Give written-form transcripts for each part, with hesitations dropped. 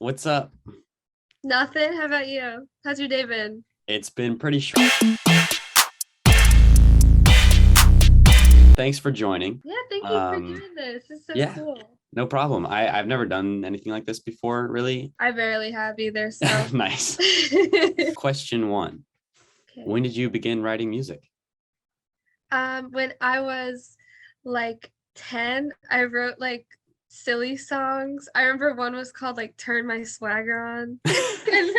What's up? Nothing. How about you? How's your day been? It's been pretty short. Thanks for joining. Yeah, thank you for Um, doing this. This is so yeah, cool. no problem. I've never done anything like this before, really. I barely have either, so. Nice. Question one. Okay. When did you begin writing music? When I was like 10, I wrote like silly songs. I remember one was called like Turn My Swagger On. And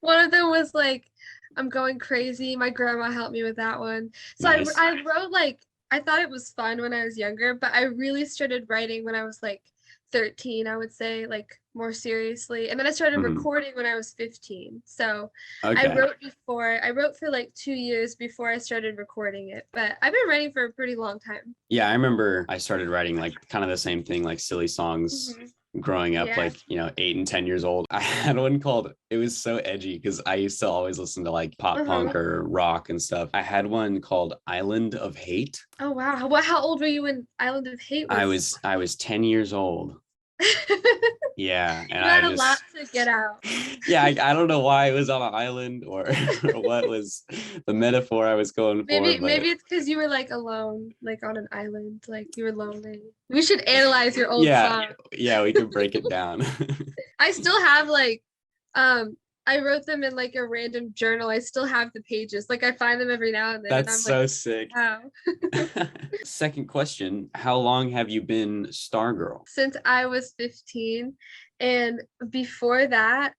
one of them was like I'm going crazy. My grandma helped me with that one. So Nice. I wrote like I thought it was fun when I was younger, but I really started writing when I was like 13, I would say, like more seriously. And then I started Mhm. recording when I was 15. So Okay. I wrote for like 2 years before I started recording it, but I've been writing for a pretty long time. Yeah, I remember I started writing like kind of the same thing, like silly songs Mhm. growing up, Yeah. like, 8 and 10 years old. I had one called, it was so edgy because I used to always listen to like pop punk Uh-huh. or rock and stuff. I had one called Island of Hate. Oh wow. How old were you when Island of Hate I was? was I was 10 years old. Yeah, and You I had a lot just to get out. yeah, I don't know why it was on an island or or what was the metaphor I was going for, Maybe but it's because you were like alone, like on an island, like you were lonely. We should analyze your old yeah, song. yeah, we could break it down. I still have like um I wrote them in like a random journal. I still have the pages. Like I find them every now and then and That's I'm like, so sick. wow. Second question, how long have you been Stargirl? Since I was 15. And before that,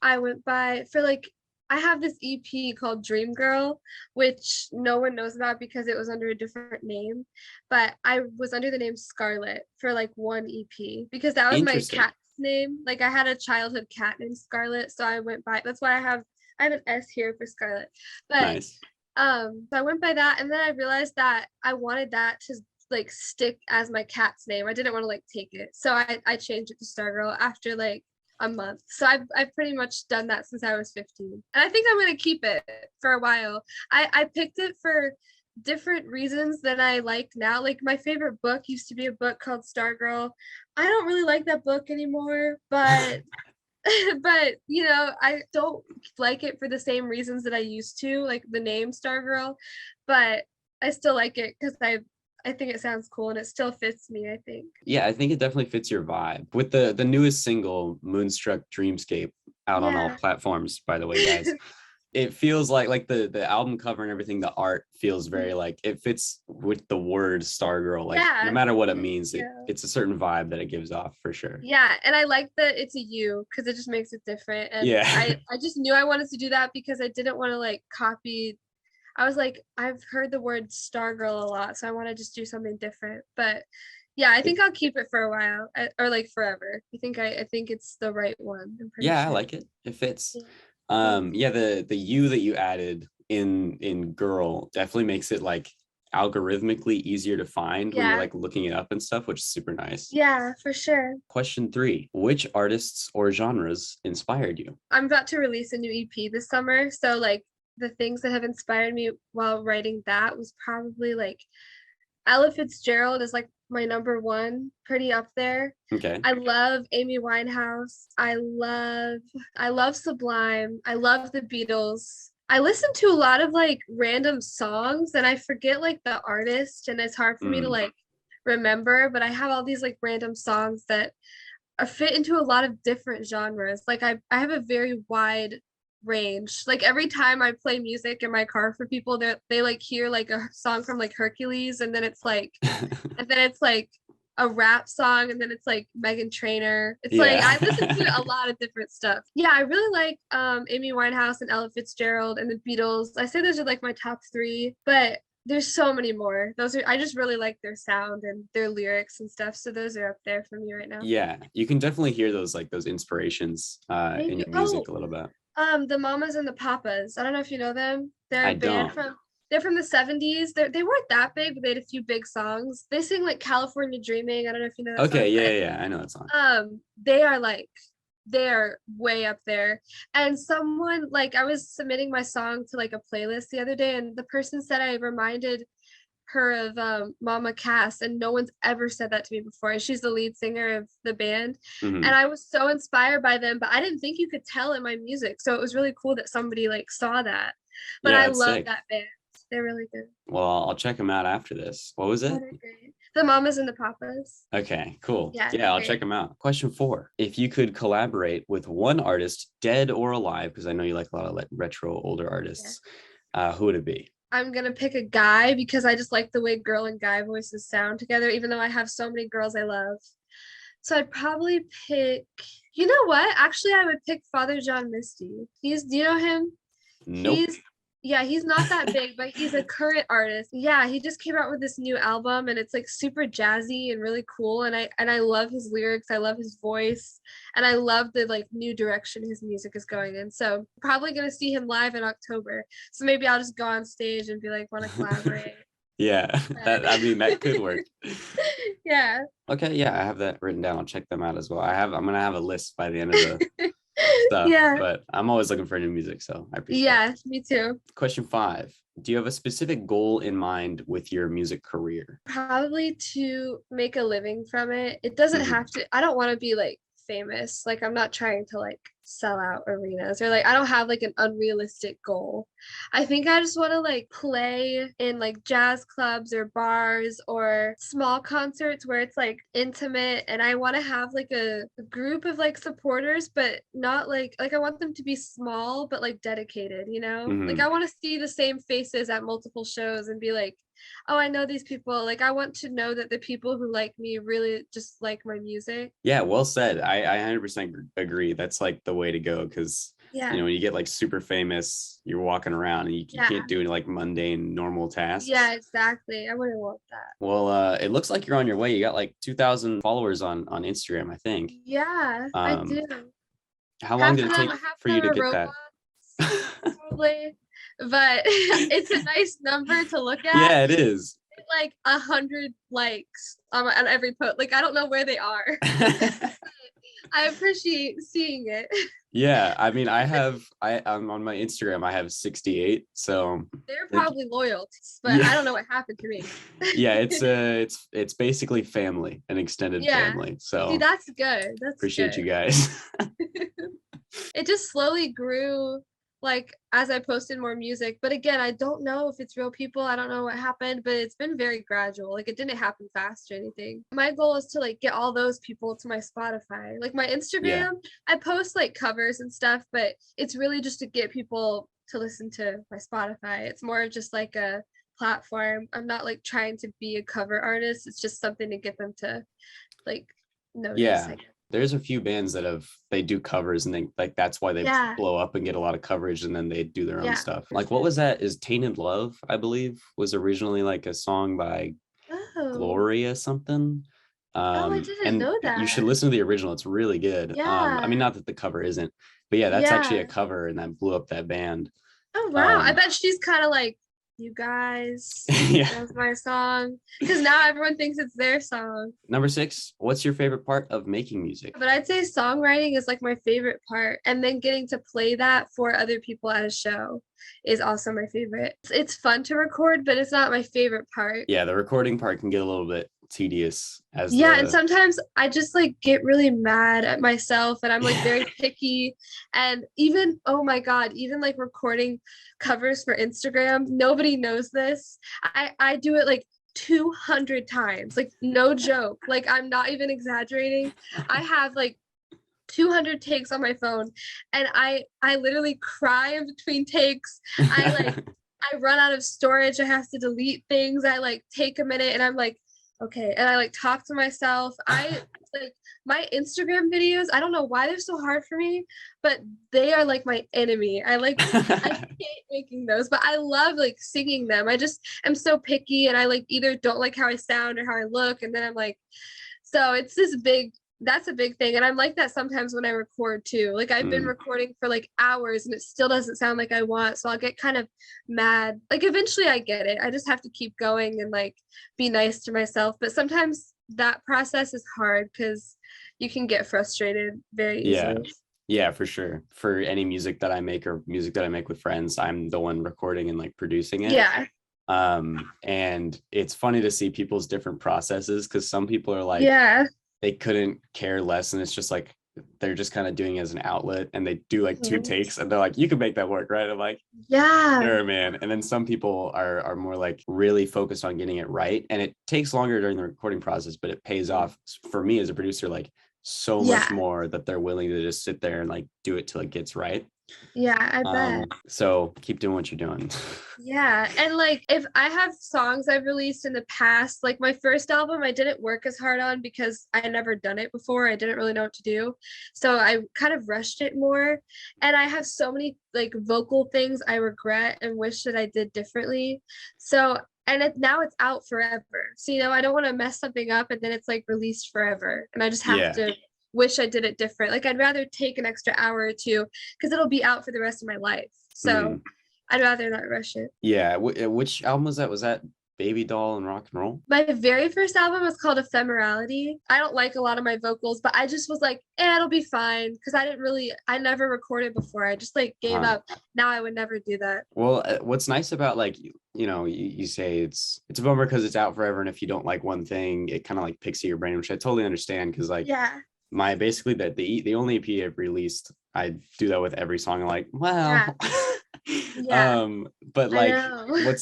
I went by for like I have this EP called Dream Girl, which no one knows about because it was under a different name. But I was under the name Scarlet for like one EP because that was my Interesting. cat's name. Like I had a childhood cat named Scarlet, so I went by that's why I have an S here for Scarlet. But Nice. so I went by that and then I realized that I wanted that to like stick as my cat's name. I didn't want to like take it. So I changed it to Stargirl after like a month. So I've pretty much done that since I was 15. And I think I'm gonna keep it for a while. I picked it for different reasons than I like now. Like my favorite book used to be a book called Stargirl. I don't really like that book anymore, but but I don't like it for the same reasons that I used to, like the name Stargirl, but I still like it because I think it sounds cool and it still fits me, I think. Yeah, I think it definitely fits your vibe. With the newest single, Moonstruck Dreamscape, out on all Yeah. platforms, by the way, guys. It feels like the album cover and everything, the art feels very like it fits with the word Stargirl. Like no Yeah. matter what it Thank means, you. it's a certain vibe that it gives off for sure. Yeah, and I like that it's a you because it just makes it different. And Yeah. I just knew I wanted to do that because I didn't want to like copy. I was like, I've heard the word Stargirl a lot, so I want to just do something different. But yeah, I It, think I'll keep it for a while or like forever. I think it's the right one. I'm pretty yeah, I sure. like it. It fits. Yeah, thanks. Yeah, the you that you added in girl definitely makes it like algorithmically easier to find when you're Yeah, like looking it up and stuff, which is super nice. yeah, for sure. Question three, which artists or genres inspired you? I'm about to release a new EP this summer, so like the things that have inspired me while writing that was probably like Ella Fitzgerald is like my number one, pretty up there. Okay. I love Amy Winehouse. I love Sublime. I love the Beatles. I listen to a lot of like random songs and I forget like the artist and it's hard for me to Mm. like remember, but I have all these like random songs that fit into a lot of different genres. Like I have a very wide range. Like every time I play music in my car for people, they like hear like a song from like Hercules, and then it's like a rap song, and then it's like Megan Trainor. It's like Yeah. I listen to a lot of different stuff. Yeah, I really like Amy Winehouse and Ella Fitzgerald and the Beatles. I say those are like my top three, but there's so many more. Those are I just really like their sound and their lyrics and stuff. So those are up there for me right now. Yeah, you can definitely hear those like those inspirations Thank in you. your Oh, music a little bit. the Mamas and the Papas. I don't know if you know them. I don't. They're from the 70s. They weren't that big, but they had a few big songs. They sing like California Dreaming. I don't know if you know that Okay, song, yeah, but yeah, yeah, I know that song. they are like they are way up there. And someone like I was submitting my song to like a playlist the other day and the person said I reminded her of Mama Cass, and no one's ever said that to me before. And she's the lead singer of the band. Mhm. And I was so inspired by them, but I didn't think you could tell in my music. So it was really cool that somebody like saw that. But Yeah, I that's love sick. that band. They're really good. Well, I'll check them out after this. What was Oh, it? they're great. The Mamas and the Papas. Okay, cool. Yeah, they're Yeah, I'll great. check them out. Question 4. If you could collaborate with one artist, dead or alive, because I know you like a lot of retro older Yeah. artists, who would it be? I'm gonna pick a guy because I just like the way girl and guy voices sound together, even though I have so many girls I love. So I'd probably pick, you know what? Actually, I would pick Father John Misty. Do you know him? Nope. He's, yeah, he's not that big, but he's a current artist. Yeah, he just came out with this new album and it's like super jazzy and really cool. And I love his lyrics. I love his voice. And I love the like new direction his music is going in. So probably gonna see him live in October. So maybe I'll just go on stage and be like, want to collaborate. Yeah, that I mean that could work. Yeah. Okay, yeah, I have that written down. I'll check them out as well. I'm gonna have a list by the end of the stuff, Yeah. but I'm always looking for new music, so I appreciate it. Yeah, me too. Question 5. Do you have a specific goal in mind with your music career? Probably to make a living from it. It doesn't Mhm. have to, I don't want to be like famous. Like I'm not trying to like sell out arenas or like I don't have like an unrealistic goal. I think I just want to like play in like jazz clubs or bars or small concerts where it's like intimate, and I want to have like a group of like supporters, but not like I want them to be small but like dedicated, you know? Like Mhm. I want to see the same faces at multiple shows and be like, oh, I know these people. Like I want to know that the people who like me really just like my music. Yeah, well said. I 100% agree. That's like the way to go because Yeah. when you get like super famous, you're walking around and you Yeah. can't do any like mundane normal tasks. Yeah, exactly. I wouldn't want that. Well, it looks like you're on your way. You got like 2,000 followers on Instagram, I think. Yeah, I do. How long Half did of it them, take half for of you them to are get that? robots, probably. But it's a nice number to look at. Yeah, it is. Like 100 likes on every post. Like I don't know where they are. I appreciate seeing it. Yeah, I mean, I'm on my Instagram. I have 68, so They're like, probably loyal, but yeah, I don't know what happened to me. yeah, it's basically family, an extended Yeah. family. See, So that's good. That's appreciate you good. guys. It just slowly grew like as I posted more music. But again, I don't know if it's real people. I don't know what happened, but it's been very gradual. Like it didn't happen fast or anything. My goal is to like get all those people to my Spotify. Like my Yeah, Instagram, I post like covers and stuff, but it's really just to get people to listen to my Spotify. It's more of just like a platform. I'm not like trying to be a cover artist. It's just something to get them to like notice, yeah. I guess. There's a few bands that they do covers and they like that's why they Yeah. blow up and get a lot of coverage and then they do their own Yeah, stuff. for Like what sure. was that? Is Tainted Love, I believe, was originally like a song by Oh. Gloria something. Oh, I didn't And know you should that. listen to the original. It's really good. I mean, Yeah. not that the cover isn't, but yeah, that's actually a Yeah. cover and that blew up that band. Oh, wow. I Um, bet she's kind of like, you guys, yeah. that's my song. Because now everyone thinks it's their song. Number 6, what's your favorite part of making music? But I'd say songwriting is like my favorite part. And then getting to play that for other people at a show is also my favorite. It's fun to record, but it's not my favorite part. Yeah, the recording part can get a little bit tedious as Yeah, and the sometimes I just like get really mad at myself and I'm like very picky. And even, oh my God, even like recording covers for Instagram, nobody knows this. I do it like 200 times, like no joke. Like I'm not even exaggerating. I have like 200 takes on my phone and I literally cry in between takes. I like I run out of storage. I have to delete things. I like take a minute and I'm like, okay. And I like talk to myself. I like my Instagram videos, I don't know why they're so hard for me, but they are like my enemy. I hate making those, but I love like singing them. I just am so picky and I like either don't like how I sound or how I look. And then I'm like, so it's this big that's a big thing. And I'm like that sometimes when I record too. Like I've been Mm, recording for like hours and it still doesn't sound like I want. So I'll get kind of mad. Like eventually I get it. I just have to keep going and like be nice to myself. But sometimes that process is hard because you can get frustrated very yeah. easily. Yeah, for sure. For any music that I make or music that I make with friends, I'm the one recording and like producing it. Yeah. And it's funny to see people's different processes, because some people are like, Yeah. they couldn't care less, and it's just like they're just kind of doing it as an outlet, and they do like 2 takes and they're like, you can make that work, right? I'm like, Yeah. sure, man. And then some people are more like really focused on getting it right, and it takes longer during the recording process, but it pays off for me as a producer like so much Yeah. more, that they're willing to just sit there and like do it till it gets right. Yeah, I bet. So keep doing what you're doing. Yeah. And like if I have songs I've released in the past, like my first album, I didn't work as hard on because I had never done it before. I didn't really know what to do. So I kind of rushed it more. And I have so many like vocal things I regret and wish that I did differently. So and now it's out forever. So I don't want to mess something up and then it's like released forever. And I just have Yeah. to wish I did it different. Like I'd rather take an extra hour or two because it'll be out for the rest of my life. So I'd rather not rush it. Yeah. Which album was that? Was that Baby Doll and Rock and Roll? My very first album was called Ephemerality. I don't like a lot of my vocals, but I just was like, it'll be fine. Because I never recorded before. I just like gave up. Now I would never do that. Well, what's nice about like, you say it's a bummer because it's out forever. And if you don't like one thing, it kind of like picks at your brain, which I totally understand. Because like, yeah. My basically that the only EP I've released, I do that with every song. I'm like, well, yeah. But like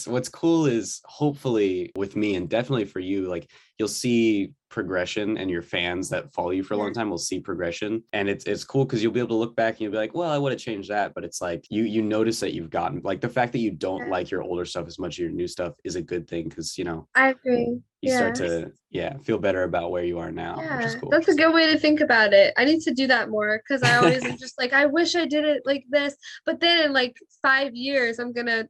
what's cool is hopefully with me, and definitely for you, like you'll see progression, and your fans that follow you for a long time will see progression, and it's cool because you'll be able to look back and you'll be like, well, I would have changed that, but it's like you notice that you've gotten, like, the fact that you don't like your older stuff as much as your new stuff is a good thing, because I agree. You start to feel better about where you are now, which is cool. That's a good way to think about it. I need to do that more, because I always am just like, I wish I did it like this, but then in like 5 years I'm gonna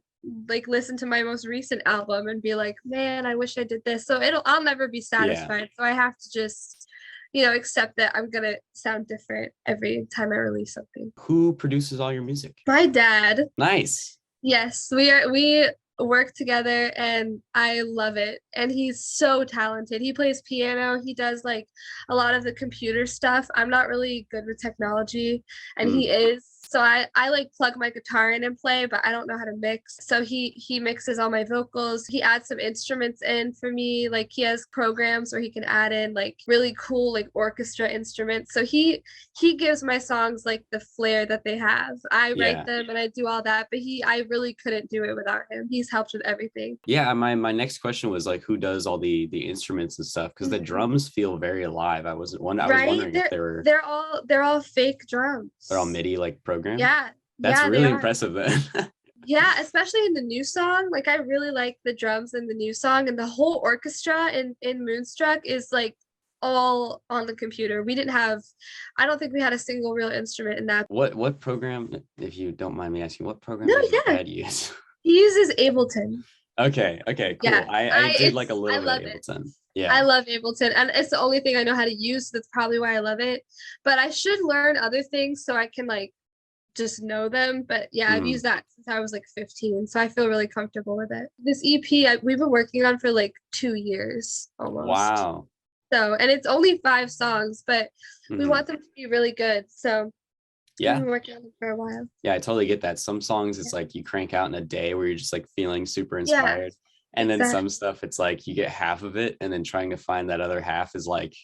like listen to my most recent album and be like, man, I wish I did this. So I'll never be satisfied. So I have to just accept that I'm gonna sound different every time I release something. Who produces all your music? My dad. Nice. Yes, we work together and I love it. And he's so talented. He plays piano. He does like a lot of the computer stuff. I'm not really good with technology, and he is. So I like plug my guitar in and play, but I don't know how to mix. So he mixes all my vocals. He adds some instruments in for me. Like he has programs where he can add in like really cool like orchestra instruments. So he gives my songs like the flair that they have. I write them and I do all that, but I really couldn't do it without him. He's helped with everything. Yeah, my next question was like, who does all the instruments and stuff? Because the drums feel very alive. I was wondering if they're all fake drums. They're all MIDI like programs. Yeah. That's really impressive then. Yeah, especially in the new song. Like I really like the drums in the new song, and the whole orchestra in Moonstruck is like all on the computer. I don't think we had a single real instrument in that. What program, if you don't mind me asking, what program does your dad use? He uses Ableton. Okay, cool. Yeah, I did like a little bit of Ableton. Yeah. I love Ableton, and it's the only thing I know how to use. That's probably why I love it. But I should learn other things so I can like just know them. But yeah, I've used that since I was like 15, so I feel really comfortable with it. This EP we've been working on for like 2 years almost. Wow. So, and it's only 5 songs, but we want them to be really good. So we've been working on it for a while. Yeah, I totally get that. Some songs it's like you crank out in a day where you're just like feeling super inspired. And then some stuff it's like you get half of it, and then trying to find that other half is like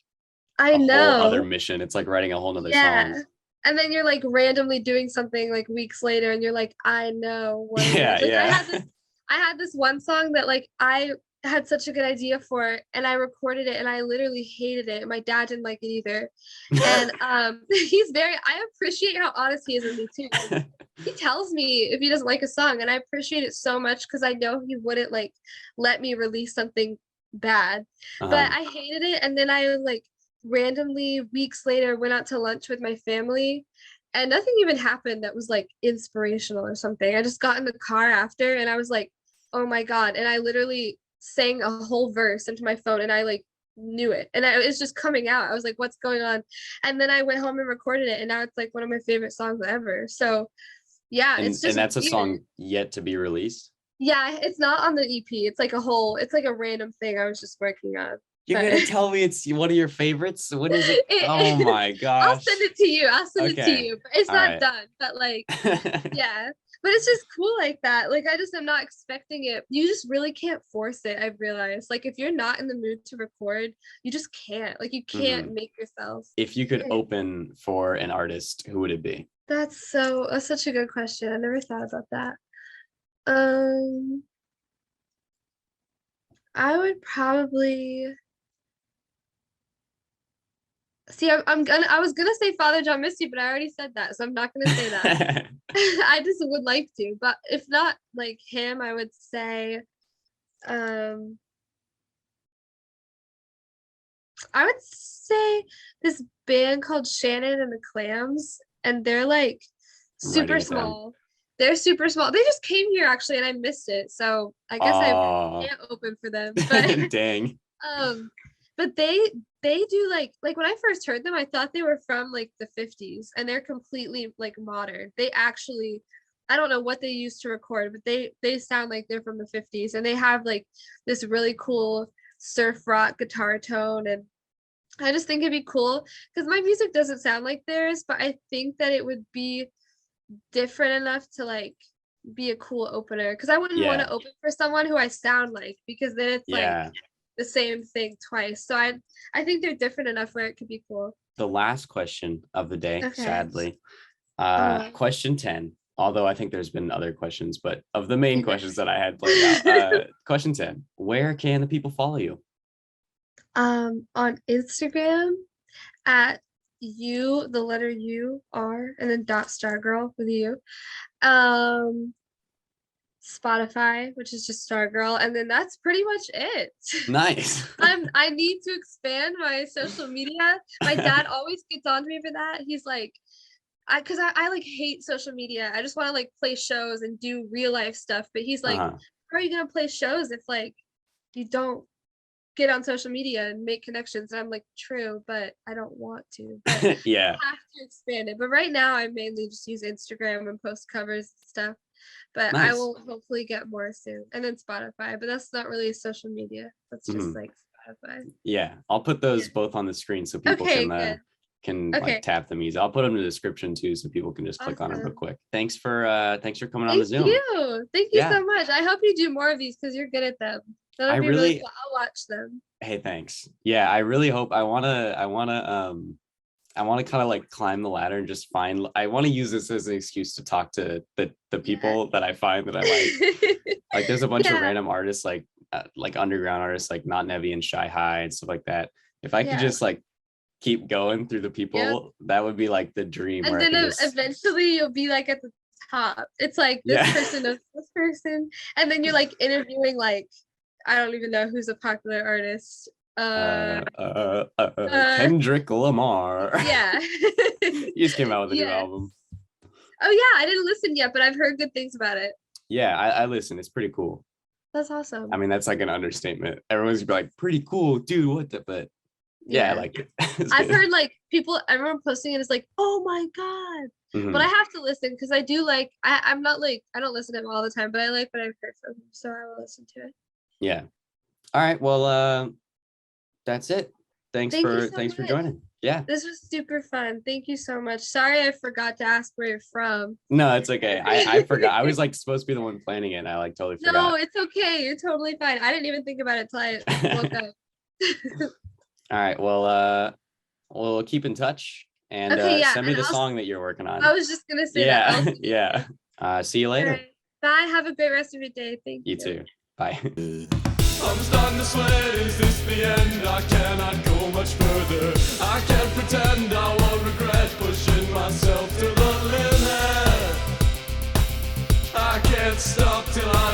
a whole other mission. It's like writing a whole nother song. And then you're like randomly doing something like weeks later and you're like, I know what I had this one song that like I had such a good idea for, and I recorded it and I literally hated it. My dad didn't like it either. And I appreciate how honest he is with me too. He tells me if he doesn't like a song, and I appreciate it so much because I know he wouldn't like let me release something bad. But I hated it, and then I like randomly weeks later went out to lunch with my family, and nothing even happened that was like inspirational or something. I just got in the car after and I was like, oh my god, and I literally sang a whole verse into my phone, and I like knew it, and it was just coming out. I was like, what's going on? And then I went home and recorded it, and now it's like one of my favorite songs ever. So yeah, it's just, and that's a song yet to be released. Yeah, it's not on the EP. It's like a random thing I was just working on. You're gonna tell me it's one of your favorites? What is it? Oh my gosh. I'll send it to you. But it's not done. But like, yeah. But it's just cool like that. Like I just am not expecting it. You just really can't force it. I've realized. Like if you're not in the mood to record, you just can't. Like you can't make yourself. If you could Yeah. open for an artist, who would it be? That's such a good question. I never thought about that. Um, I would probably see. I was gonna say Father John Misty, but I already said that, so I'm not gonna say that. I just would like to, but if not like him, I would say, um, I would say this band called Shannon and the Clams, and they're like I'm writing super it down. small. They're super small. They just came here actually, and I missed it, so I guess I Oh, can't open for them. But dang. but they do like when I first heard them, I thought they were from like the 50s, and they're completely like modern. They actually, I don't know what they used to record, but they sound like they're from the 50s, and they have like this really cool surf rock guitar tone, and I just think it'd be cool because my music doesn't sound like theirs, but I think that it would be different enough to like be a cool opener, because I wouldn't want Yeah. to open for someone who I sound like, because then it's like Yeah. the same thing twice. So I think they're different enough where it could be cool. The last question of the day, Okay. sadly. Uh-huh. Question 10. Although I think there's been other questions, but of the main questions that I had played out, question 10. Where can the people follow you? On Instagram at the letter U R and then .stargurl with you. Spotify, which is just Stargurl, and then that's pretty much it. Nice. I need to expand my social media. My dad always gets on to me for that. He's like, because I like hate social media. I just want to like play shows and do real life stuff. But he's like, how are you gonna play shows if like you don't get on social media and make connections? And I'm like, true, but I don't want to. But Yeah. I have to expand it. But right now I mainly just use Instagram and post covers and stuff. But Nice. I will hopefully get more soon. And then Spotify, but that's not really social media. That's just like Spotify. Yeah, I'll put those both on the screen so people can like tap them easy. I'll put them in the description too, so people can just click on them real quick. Thanks for coming on the Zoom. Thank you so much. I hope you do more of these because you're good at them. That'll be really cool. I'll watch them. Hey, thanks. Yeah, I really hope I wanna kind of like climb the ladder and just find. I want to use this as an excuse to talk to the people that I find that I like. Like there's a bunch of random artists like underground artists like Not Nevi and Shy High and stuff like that. If I could just like keep going through the people, that would be like the dream. And then eventually you'll be like at the top. It's like this person knows this person, and then you're like interviewing like I don't even know who's a popular artist. Kendrick Lamar. Yeah. He just came out with a new album. Oh yeah, I didn't listen yet, but I've heard good things about it. Yeah, I listen. It's pretty cool. That's awesome. I mean, that's like an understatement. Everyone's like, pretty cool, dude. What the? But yeah, I like it. I've heard like everyone posting it is like, oh my god. But I have to listen because I do like. I'm not like I don't listen to him all the time, but I like what I've heard from him, so I will listen to it. Yeah. All right. Well, that's it. Thanks for joining. Yeah. This was super fun. Thank you so much. Sorry I forgot to ask where you're from. No, it's okay. I forgot. I was like supposed to be the one planning it, and I like totally forgot. No, it's okay. You're totally fine. I didn't even think about it till I woke up. All right. Well, we'll keep in touch and send me the song that you're working on. I was just gonna say that. Yeah. See you later. Right. Bye. Have a great rest of your day. Thank you. You too. Bye. I'm starting to sweat, is this the end? I cannot go much further. I can't pretend I won't regret pushing myself to the limit. I can't stop till I